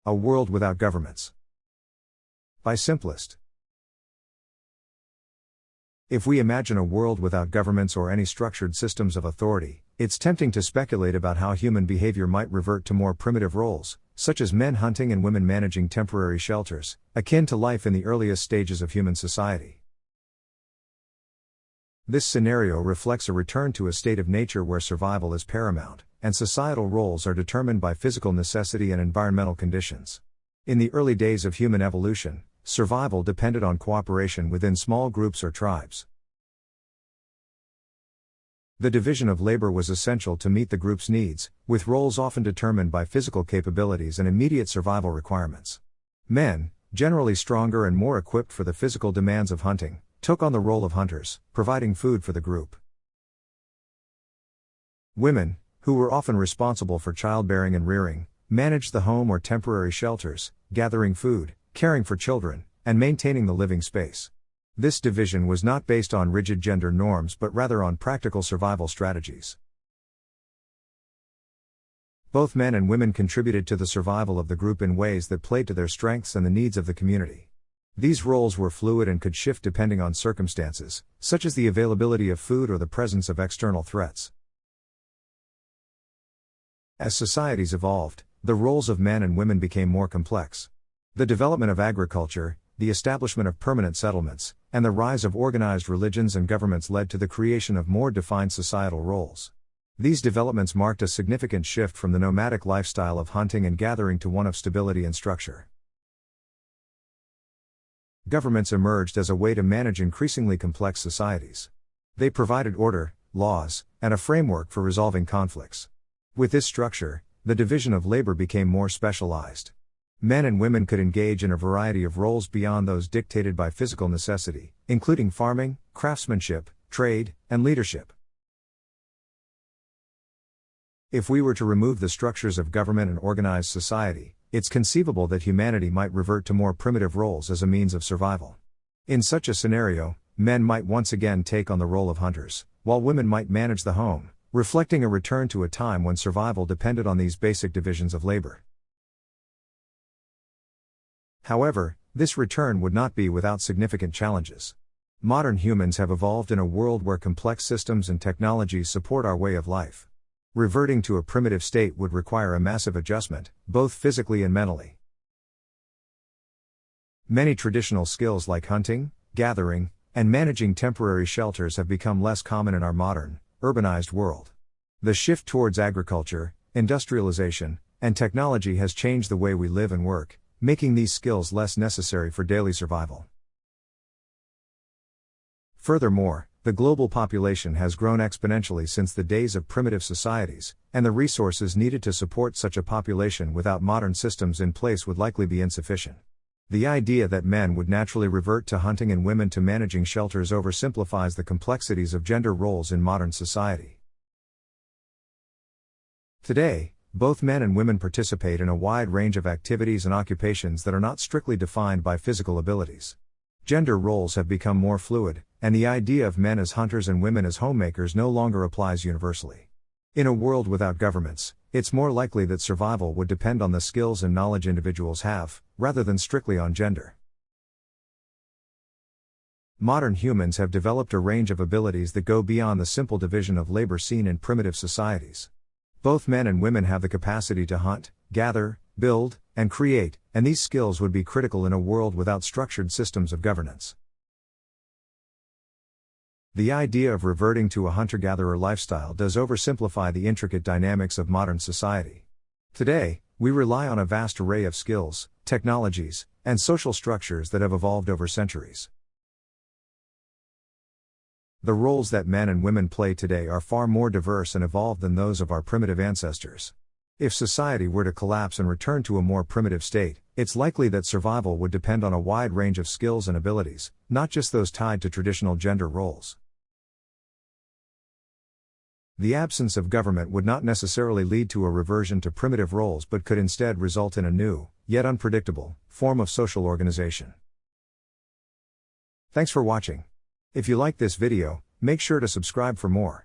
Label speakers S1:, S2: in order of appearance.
S1: A world without governments. By Simplest. If we imagine a world without governments or any structured systems of authority, it's tempting to speculate about how human behavior might revert to more primitive roles, such as men hunting and women managing temporary shelters, akin to life in the earliest stages of human society. This scenario reflects a return to a state of nature where survival is paramount, and societal roles are determined by physical necessity and environmental conditions. In the early days of human evolution, survival depended on cooperation within small groups or tribes. The division of labor was essential to meet the group's needs, with roles often determined by physical capabilities and immediate survival requirements. Men, generally stronger and more equipped for the physical demands of hunting, took on the role of hunters, providing food for the group. Women, who were often responsible for childbearing and rearing, managed the home or temporary shelters, gathering food, caring for children, and maintaining the living space. This division was not based on rigid gender norms but rather on practical survival strategies. Both men and women contributed to the survival of the group in ways that played to their strengths and the needs of the community. These roles were fluid and could shift depending on circumstances, such as the availability of food or the presence of external threats. As societies evolved, the roles of men and women became more complex. The development of agriculture, the establishment of permanent settlements, and the rise of organized religions and governments led to the creation of more defined societal roles. These developments marked a significant shift from the nomadic lifestyle of hunting and gathering to one of stability and structure. Governments emerged as a way to manage increasingly complex societies. They provided order, laws, and a framework for resolving conflicts. With this structure, the division of labor became more specialized. Men and women could engage in a variety of roles beyond those dictated by physical necessity, including farming, craftsmanship, trade, and leadership. If we were to remove the structures of government and organized society, it's conceivable that humanity might revert to more primitive roles as a means of survival. In such a scenario, men might once again take on the role of hunters, while women might manage the home, reflecting a return to a time when survival depended on these basic divisions of labor. However, this return would not be without significant challenges. Modern humans have evolved in a world where complex systems and technologies support our way of life. Reverting to a primitive state would require a massive adjustment, both physically and mentally. Many traditional skills like hunting, gathering, and managing temporary shelters have become less common in our modern, urbanized world. The shift towards agriculture, industrialization, and technology has changed the way we live and work, making these skills less necessary for daily survival. Furthermore, the global population has grown exponentially since the days of primitive societies, and the resources needed to support such a population without modern systems in place would likely be insufficient. The idea that men would naturally revert to hunting and women to managing shelters oversimplifies the complexities of gender roles in modern society. Today, both men and women participate in a wide range of activities and occupations that are not strictly defined by physical abilities. Gender roles have become more fluid, and the idea of men as hunters and women as homemakers no longer applies universally. In a world without governments, it's more likely that survival would depend on the skills and knowledge individuals have, rather than strictly on gender. Modern humans have developed a range of abilities that go beyond the simple division of labor seen in primitive societies. Both men and women have the capacity to hunt, gather, build, and create, and these skills would be critical in a world without structured systems of governance. The idea of reverting to a hunter-gatherer lifestyle does oversimplify the intricate dynamics of modern society. Today, we rely on a vast array of skills, technologies, and social structures that have evolved over centuries. The roles that men and women play today are far more diverse and evolved than those of our primitive ancestors. If society were to collapse and return to a more primitive state, it's likely that survival would depend on a wide range of skills and abilities, not just those tied to traditional gender roles. The absence of government would not necessarily lead to a reversion to primitive roles but could instead result in a new, yet unpredictable, form of social organization. Thanks for watching. If you liked this video, make sure to subscribe for more.